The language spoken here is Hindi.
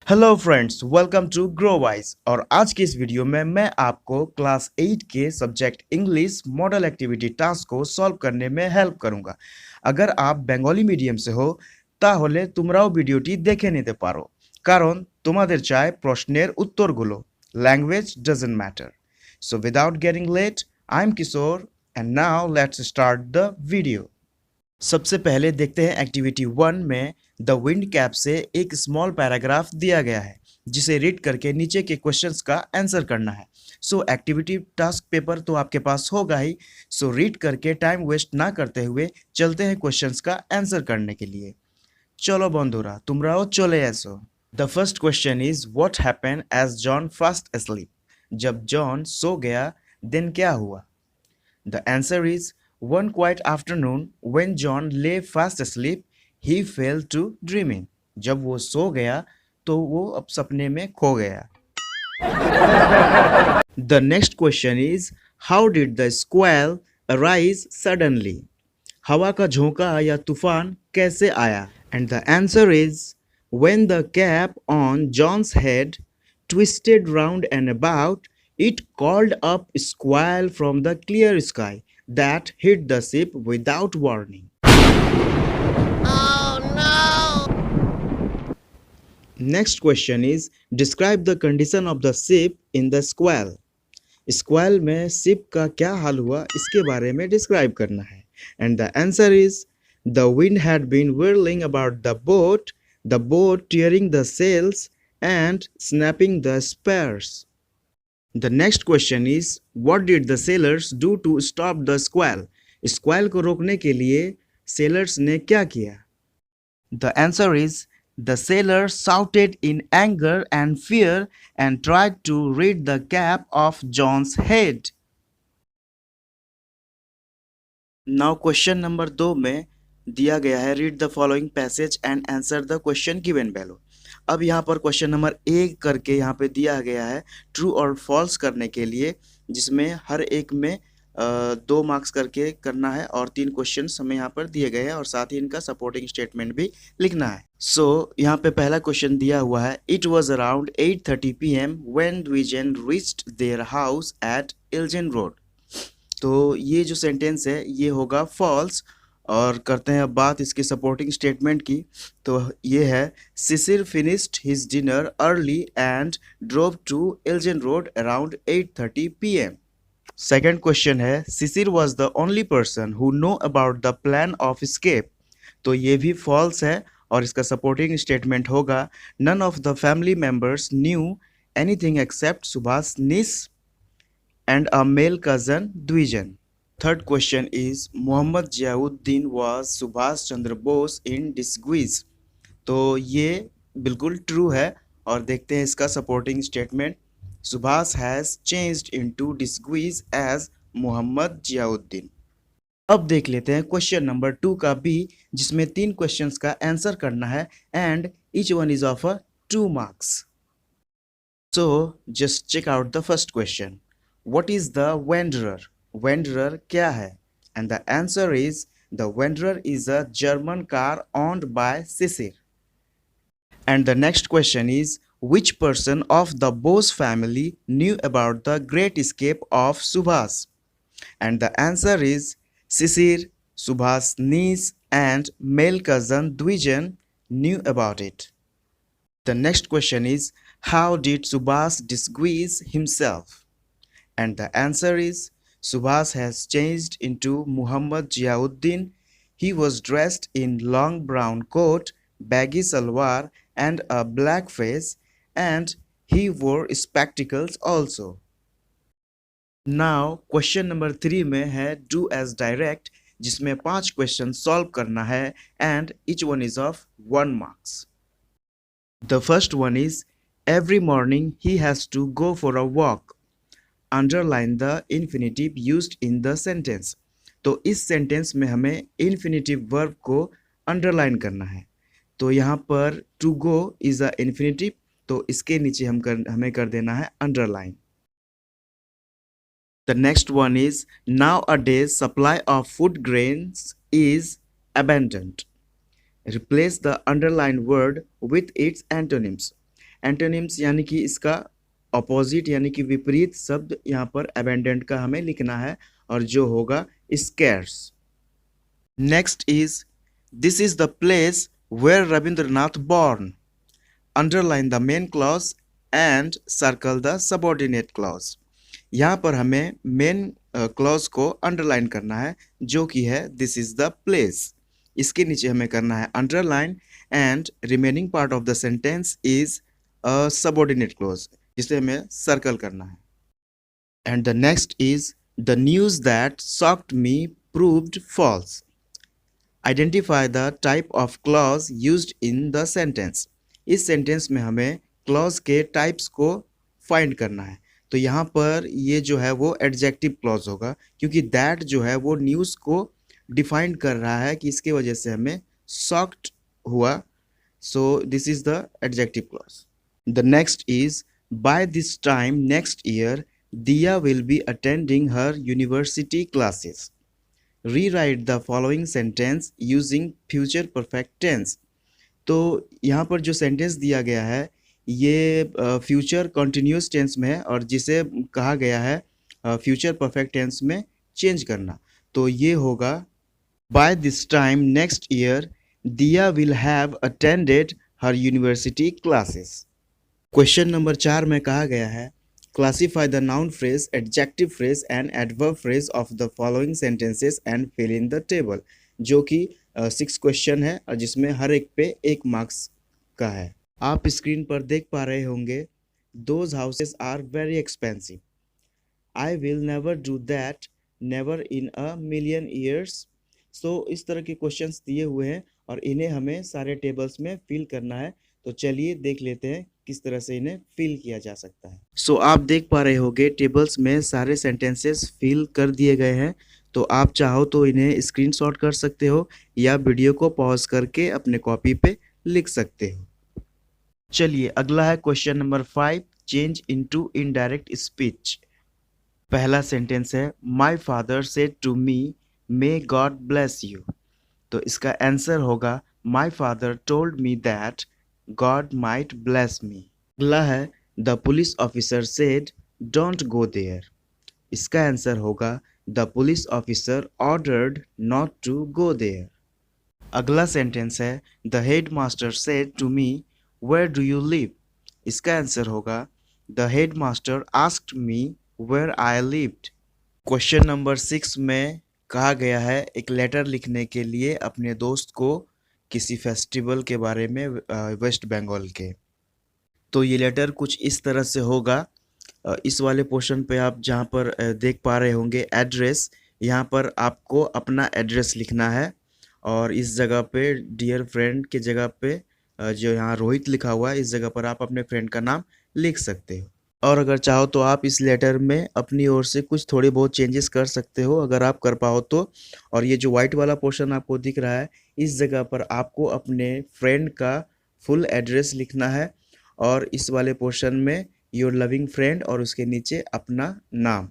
Hello friends, welcome to Grow Wise. और आज की इस वीडियो में मैं आपको क्लास 8 के subject English model activity task को सॉल्व करने में हेल्प करूंगा। अगर आप बेंगली मीडियम से हो তাহলে তোমরাও ভিডিওটি দেখে নিতে পারো, কারণ তোমাদের চাই প্রশ্নের উত্তরগুলো। Language doesn't matter. So without getting late, I am Kishore and now let's start the video. सबसे पहले देखते हैं एक्टिविटी 1 में द विंड कैप से एक स्मॉल पैराग्राफ दिया गया है जिसे रीड करके नीचे के क्वेश्चंस का आंसर करना है। सो एक्टिविटी टास्क पेपर तो आपके पास होगा ही। सो रीड करके टाइम वेस्ट ना करते हुए चलते हैं क्वेश्चंस का आंसर करने के लिए। चलो बंधुरा, तुमराओ चले एसो। The first question is what happened as John fast asleep। जब जॉन सो गया देन क्या हुआ। The answer is one quiet afternoon when John lay fast asleep, he fell to dreaming. जब वो सो गया तो वो अब सपने में खो गया। The next question is how did the squall arise suddenly? हवा का झोंका या तूफान कैसे आया? And the answer is when the cap on John's head twisted round and about, it called up squall from the clear sky that hit the ship without warning. Next question is describe the condition of the ship in the squall. स्क्वैल में शिप का क्या हाल हुआ इसके बारे में डिस्क्राइब करना है। And the answer is the wind had been whirling about the boat tearing the sails and snapping the spars. The next question is what did the sailors do to stop the squall? स्क्वैल को रोकने के लिए सेलर्स ने क्या किया? The answer is the sailors shouted in anger and fear and tried to rid the cap of John's head. Now question number 2 में दिया गया है read the following passage and answer the question given below. अब यहाँ पर क्वेश्चन नंबर 1 करके यहाँ पे दिया गया है ट्रू और फॉल्स करने के लिए, जिसमें हर एक में 2 मार्क्स करके करना है और 3 क्वेश्चन हमें यहाँ पर दिए गए हैं और साथ ही इनका सपोर्टिंग स्टेटमेंट भी लिखना है। सो यहाँ पे पहला क्वेश्चन दिया हुआ है it was around 8:30 PM when Dwijen reached their house at Elgin road. तो ये जो सेंटेंस है ये होगा फॉल्स। और करते हैं अब बात इसके सपोर्टिंग स्टेटमेंट की। तो ये है Sisir finished his dinner early and drove to Elgin road around 8:30 PM। Second question है Sisir was the only person who know about the plan of escape. तो ये भी फॉल्स है और इसका सपोर्टिंग स्टेटमेंट होगा none of the family members knew anything except Subhash niece and a male cousin Dwijen. Third question is Mohammad Ziauddin was Subhash Chandra Bose in disguise. तो ये बिल्कुल ट्रू है और देखते हैं इसका supporting statement. Subhash has changed into disguise as Mohammad Ziauddin. अब देख लेते हैं क्वेश्चन नंबर 2 का भी, जिसमें 3 क्वेश्चंस का आंसर करना है and each one is of 2 marks. So just check out the first question what is the wanderer. Wanderer क्या है? And the answer is the wanderer is a German car owned by Sisir. And the next question is which person of the Bose family knew about the great escape of Subhas? And the answer is Sisir, Subhas' niece and male cousin Dwijen knew about it. The next question is how did Subhas disguise himself? And the answer is Subhas has changed into Muhammad Jiauddin. He was dressed in long brown coat, baggy salwar and a black face, and he wore spectacles also. Now question number 3 में है do as direct, जिसमें 5 क्वेश्चन सॉल्व करना है and each one is of 1 marks. The first one is every morning he has to go for a walk. Underline the infinitive used in the sentence. तो इस सेंटेंस में हमें infinitive verb को अंडरलाइन करना है। तो यहाँ पर to go is a infinitive, तो इसके नीचे हमें कर देना है underline. The next one is nowadays supply of food grains is abundant. Replace the underlined word with its antonyms. Antonyms यानी कि इसका अपोजिट यानी कि विपरीत शब्द यहाँ पर अबेंडेंट का हमें लिखना है और जो होगा scarce. Next is this is the place where Rabindranath born. Underline the main clause and circle the subordinate clause. यहाँ पर हमें मेन क्लॉज को अंडरलाइन करना है जो कि है दिस इज द प्लेस। इसके नीचे हमें करना है underline and remaining part of the sentence is a subordinate clause जिसे हमें सर्कल करना है। And the next is the news that shocked me proved false. Identify the type of clause used in the sentence. इस सेंटेंस में हमें क्लॉज के टाइप्स को फाइंड करना है। तो यहाँ पर ये जो है वो एडजेक्टिव क्लॉज होगा क्योंकि दैट जो है वो न्यूज़ को डिफाइन कर रहा है कि इसके वजह से हमें शॉक्ड हुआ। So this is the adjective clause. The next is by this time next year Diya will be attending her university classes. Rewrite the following sentence using future perfect tense. तो यहाँ पर जो सेंटेंस दिया गया है ये फ्यूचर कंटिन्यूस टेंस में है और जिसे कहा गया है फ्यूचर परफेक्ट टेंस में चेंज करना। तो ये होगा by this time next year Diya will have attended her university classes. Question number 4 में कहा गया है classify the noun phrase, adjective phrase and adverb phrase of the following sentences and fill in the table. जो कि 6 क्वेश्चन है और जिसमें हर एक पे 1 मार्क्स का है। आप स्क्रीन पर देख पा रहे होंगे those houses are very expensive. I will never do that, never in a million years. So इस तरह के क्वेश्चंस दिए हुए हैं और इन्हें हमें सारे टेबल्स में फिल करना है। तो चलिए देख लेते हैं किस तरह से इन्हें फिल किया जा सकता है। सो आप देख पा रहे होंगे टेबल्स में सारे सेंटेंसेस फिल कर दिए गए हैं। तो आप चाहो तो इन्हें स्क्रीनशॉट कर सकते हो या वीडियो को पॉज करके अपने कॉपी पे लिख सकते हो। चलिए अगला है question number 5, change into indirect speech. पहला सेंटेंस है my father said to me may God bless you. तो इसका आंसर होगा my father told me that God might bless me. अगला है the police officer said don't go there. इसका आंसर होगा the police officer ordered not to go there. अगला सेंटेंस है the head master said to me where do you live. इसका आंसर होगा the head master asked me where I lived. Question number 6 में कहा गया है एक लेटर लिखने के लिए अपने दोस्त को किसी फेस्टिवल के बारे में वेस्ट बंगाल के। तो ये लेटर कुछ इस तरह से होगा। इस वाले पोर्शन पे आप जहाँ पर देख पा रहे होंगे एड्रेस, यहाँ पर आपको अपना एड्रेस लिखना है और इस जगह पे डियर फ्रेंड के जगह पे जो यहाँ रोहित लिखा हुआ है इस जगह पर आप अपने फ्रेंड का नाम लिख सकते हो। और अगर चाहो तो आप इस लेटर में अपनी ओर से कुछ थोड़ी बहुत चेंजेस कर सकते हो अगर आप कर पाओ तो। और ये जो वाइट वाला पोर्शन आपको दिख रहा है इस जगह पर आपको अपने फ्रेंड का फुल एड्रेस लिखना है और इस वाले पोर्शन में योर लविंग फ्रेंड और उसके नीचे अपना नाम।